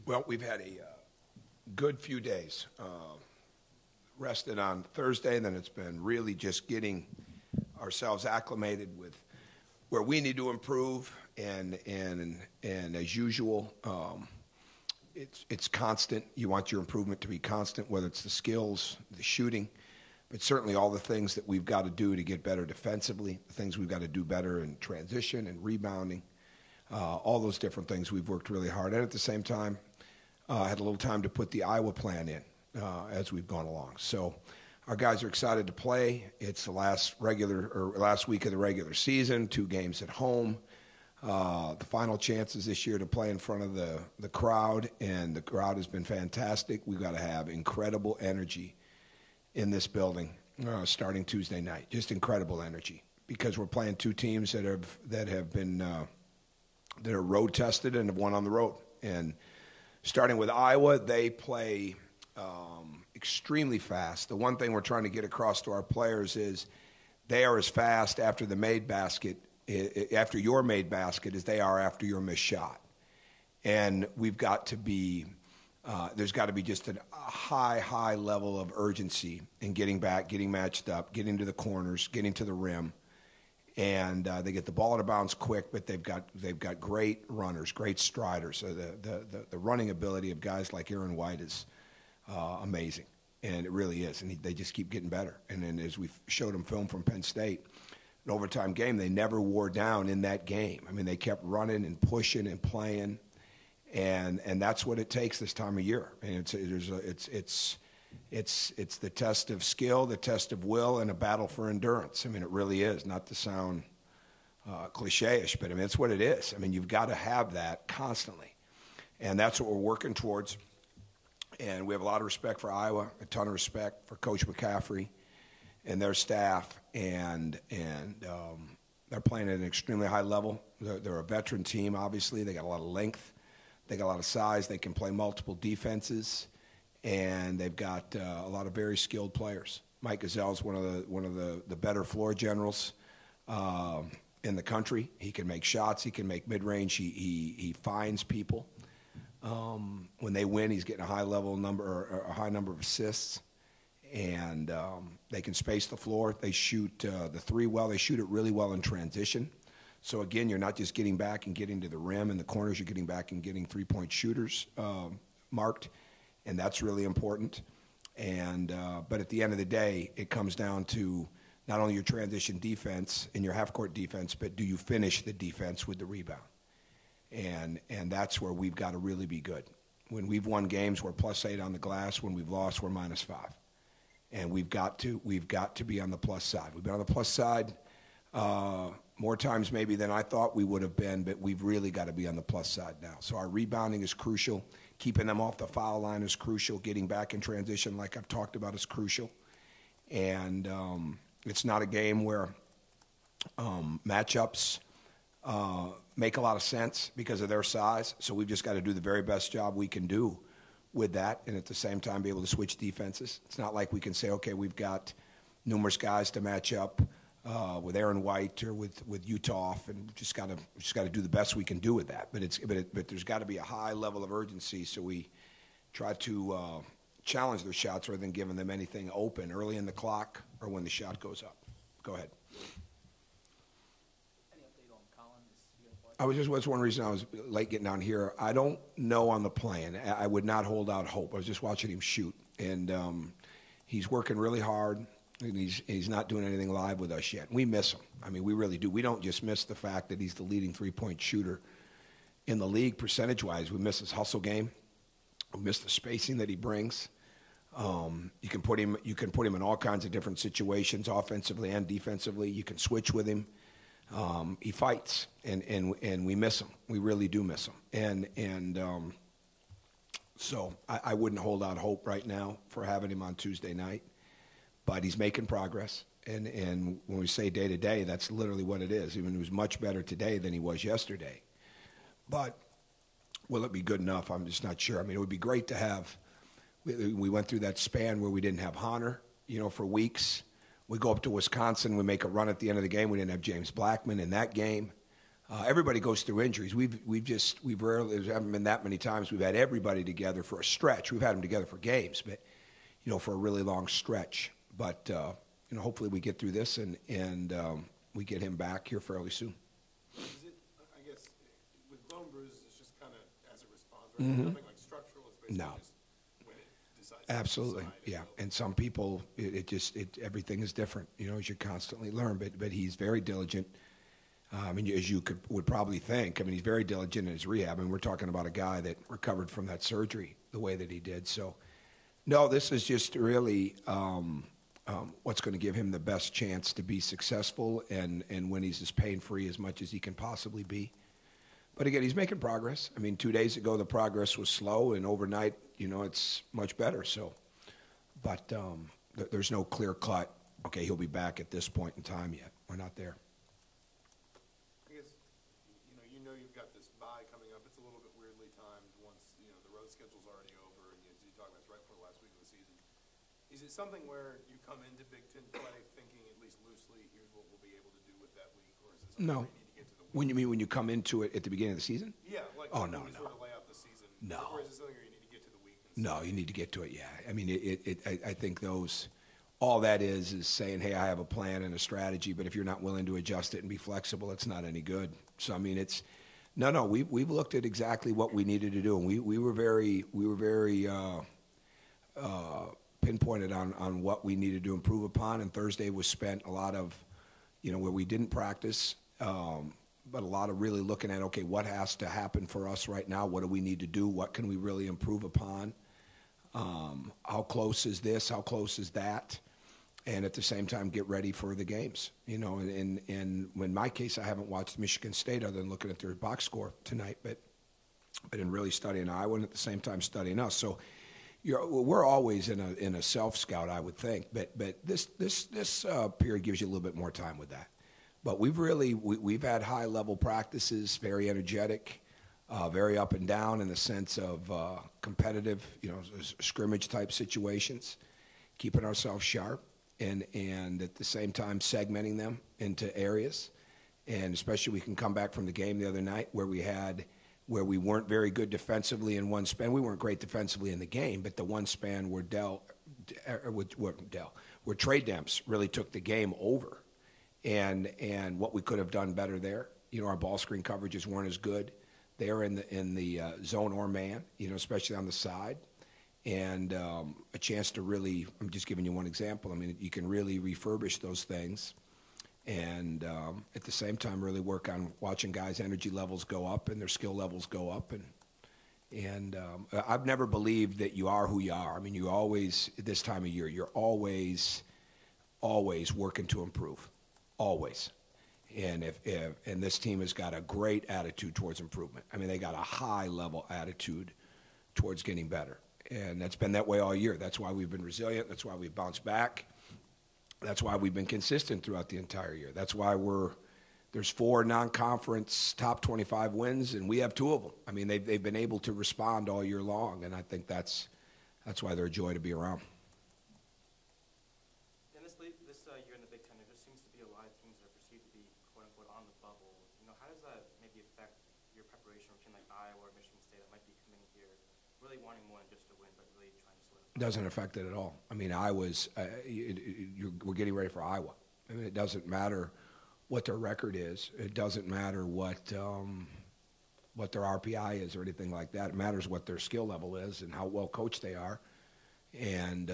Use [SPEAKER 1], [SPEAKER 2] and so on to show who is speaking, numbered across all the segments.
[SPEAKER 1] Well, we've had a good few days. Rested on Thursday, and then it's been really just getting ourselves acclimated with where we need to improve. And as usual, it's constant. You want your improvement to be constant, whether it's the skills, the shooting, but certainly all the things that we've got to do to get better defensively, the things we've got to do better in transition and rebounding, all those different things we've worked really hard at. At the same time, had a little time to put the Iowa plan in as we've gone along. So our guys are excited to play. It's the last week of the regular season, 2 games at home. The final chances this year to play in front of the crowd, and the crowd has been fantastic. We've got to have incredible energy in this building starting Tuesday night. Just incredible energy, because we're playing 2 teams that have been that are road tested and have won on the road. And starting with Iowa, they play extremely fast. The one thing we're trying to get across to our players is they are as fast after the made basket, after your made basket, as they are after your missed shot. And we've got to be, there's got to be just a high level of urgency in getting back, getting matched up, getting to the corners, getting to the rim. And they get the ball out of bounds quick, but they've got great runners, great striders. So the running ability of guys like Aaron White is amazing, and it really is. And they just keep getting better. And then as we showed them film from Penn State, an overtime game, they never wore down in that game. I mean, they kept running and pushing and playing, and that's what it takes this time of year. And it's the test of skill, the test of will, and a battle for endurance. I mean, it really is, not to sound cliche-ish, but I mean, it's what it is. I mean, you've got to have that constantly, and that's what we're working towards. And we have a lot of respect for Iowa, a ton of respect for Coach McCaffrey and their staff, and they're playing at an extremely high level. They're a veteran team, obviously. They got a lot of length. They got a lot of size. They can play multiple defenses. And they've got a lot of very skilled players. Mike Gazelle's one of the better floor generals in the country. He can make shots. He can make mid-range. He finds people. When they win, he's getting a high number of assists, and they can space the floor. They shoot the 3 well. They shoot it really well in transition. So again, you're not just getting back and getting to the rim and the corners. You're getting back and getting 3-point shooters marked. And that's really important. And but at the end of the day, it comes down to not only your transition defense and your half-court defense, but do you finish the defense with the rebound? And that's where we've got to really be good. When we've won games, we're +8 on the glass. When we've lost, we're -5. And we've got to be on the plus side. We've been on the plus side more times maybe than I thought we would have been, but we've really got to be on the plus side now. So our rebounding is crucial. Keeping them off the foul line is crucial. Getting back in transition, like I've talked about, is crucial. And it's not a game where matchups make a lot of sense because of their size. So we've just got to do the very best job we can do with that, and at the same time be able to switch defenses. It's not like we can say, okay, we've got numerous guys to match up with Aaron White or with Utah, and just got to do the best we can do with that. But there's got to be a high level of urgency, so we try to challenge their shots rather than giving them anything open early in the clock or when the shot goes up. Go ahead.
[SPEAKER 2] Any update on Collin?
[SPEAKER 1] That's one reason I was late getting down here. I don't know on the plan. I would not hold out hope. I was just watching him shoot, and he's working really hard. And he's not doing anything live with us yet. We miss him. I mean, we really do. We don't just miss the fact that he's the leading 3-point shooter in the league percentage-wise. We miss his hustle game. We miss the spacing that he brings. You can put him in all kinds of different situations, offensively and defensively. You can switch with him. He fights, and we miss him. We really do miss him. So I wouldn't hold out hope right now for having him on Tuesday night. But he's making progress, and when we say day-to-day, that's literally what it is. Even he was much better today than he was yesterday. But will it be good enough? I'm just not sure. I mean, it would be great to have – we went through that span where we didn't have Honor, for weeks. We go up to Wisconsin. We make a run at the end of the game. We didn't have James Blackman in that game. Everybody goes through injuries. We've rarely, there haven't been that many times we've had everybody together for a stretch. We've had them together for games, but for a really long stretch. But hopefully we get through this and we get him back here fairly soon.
[SPEAKER 3] Is it, I guess, with bone bruises, it's just kind of as it responds, right? Mm-hmm. Nothing like structural. It's basically just when it decides.
[SPEAKER 1] Absolutely, yeah. And some people, everything is different. As you constantly learn. But he's very diligent. As you would probably think. He's very diligent in his rehab. We're talking about a guy that recovered from that surgery the way that he did. So, no, this is just really what's going to give him the best chance to be successful and when he's as pain-free as much as he can possibly be. But again, he's making progress. 2 days ago the progress was slow, and overnight, it's much better. So, but there's no clear-cut, okay, he'll be back at this point in time yet. We're not there.
[SPEAKER 3] You've got this bye coming up. It's a little bit weirdly timed once, the road schedule's already over, and as you talk about, it's right before the last week of the season. Is it something where you come into Big Ten play thinking, at least loosely, here's what we'll be able to do with that week, or is it something
[SPEAKER 1] no.
[SPEAKER 3] where you need to get to the week?
[SPEAKER 1] When you mean when you come into it at the beginning of the season?
[SPEAKER 3] Yeah, like
[SPEAKER 1] no.
[SPEAKER 3] Sort of lay out the season.
[SPEAKER 1] No.
[SPEAKER 3] Or is it something where you need to get to the week?
[SPEAKER 1] No, you need to get to it, yeah. I think all that is saying, hey, I have a plan and a strategy, but if you're not willing to adjust it and be flexible, it's not any good. So, it's... No. We've looked at exactly what we needed to do, and we were very pinpointed on what we needed to improve upon. And Thursday was spent a lot of, where we didn't practice, but a lot of really looking at, okay, what has to happen for us right now? What do we need to do? What can we really improve upon? How close is this? How close is that? And at the same time, get ready for the games. And in my case, I haven't watched Michigan State other than looking at their box score tonight, but in really studying Iowa and at the same time studying us. So we're always in a self-scout, I would think. But this period gives you a little bit more time with that. But we've had high-level practices, very energetic, very up and down in the sense of competitive, scrimmage-type situations, keeping ourselves sharp. And at the same time segmenting them into areas. And especially we can come back from the game the other night where we weren't very good defensively in one span. We weren't great defensively in the game, but the one span where where trade demps really took the game over. And what we could have done better there, our ball screen coverages weren't as good there in the zone or man, especially on the side. And a chance to really, I'm just giving you one example, you can really refurbish those things and at the same time really work on watching guys' energy levels go up and their skill levels go up. And I've never believed that you are who you are. You always, at this time of year, you're always working to improve, always. And and this team has got a great attitude towards improvement. They got a high-level attitude towards getting better. And that's been that way all year. That's why we've been resilient. That's why we've bounced back. That's why we've been consistent throughout the entire year. That's why there's 4 non-conference top 25 wins, and we have 2 of them. They've been able to respond all year long, and I think that's why they're a joy to be around.
[SPEAKER 2] In this year in the Big Ten, there just seems to be a lot of teams that are perceived to be quote-unquote on the bubble. How does that maybe affect your preparation routine, like Iowa or Michigan State that might be coming here, really wanting more than just to win, but really trying to solidify?
[SPEAKER 1] It doesn't affect it at all. Iowa's, we're getting ready for Iowa. It doesn't matter what their record is. It doesn't matter what their RPI is or anything like that. It matters what their skill level is and how well coached they are and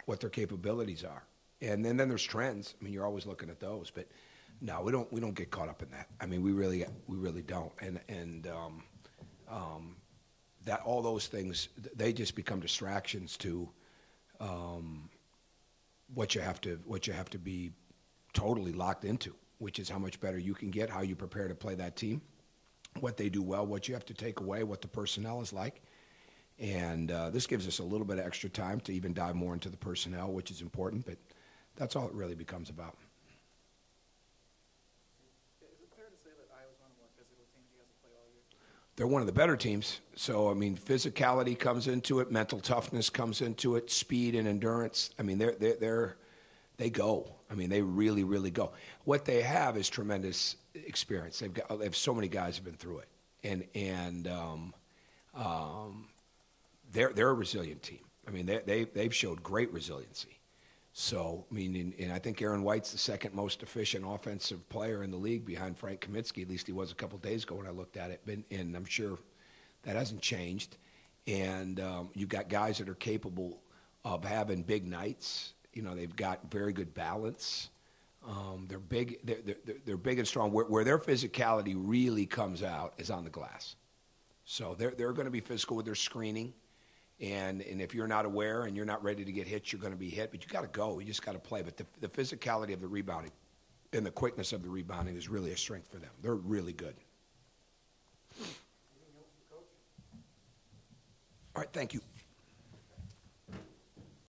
[SPEAKER 1] what their capabilities are. And then there's trends. You're always looking at those. But no, we don't get caught up in that. We really don't. And that all those things, they just become distractions to what you have to be totally locked into, which is how much better you can get, how you prepare to play that team, what they do well, what you have to take away, what the personnel is like. And this gives us a little bit of extra time to even dive more into the personnel, which is important, but that's all it really becomes about.
[SPEAKER 2] Is it fair to say that Iowa's one of the more physical teams you guys have played all year?
[SPEAKER 1] They're one of the better teams. So, physicality comes into it, mental toughness comes into it, speed and endurance. they go. I mean, they really, really go. What they have is tremendous experience. They have so many guys who've been through it, and they're a resilient team. I mean, they've showed great resiliency. So, I mean, and I think Aaron White's the second most efficient offensive player in the league behind Frank Kaminsky. At least he was a couple days ago when I looked at it, and I'm sure that hasn't changed. And you've got guys that are capable of having big nights. You know, they've got very good balance. They're big. They're big and strong. Where their physicality really comes out is on the glass. So they're going to be physical with their screening, and if you're not aware and you're not ready to get hit, you're going to be hit. But you got to go. You just got to play. But the physicality of the rebounding and the quickness of the rebounding is really a strength for them. They're really good. All right. Thank you.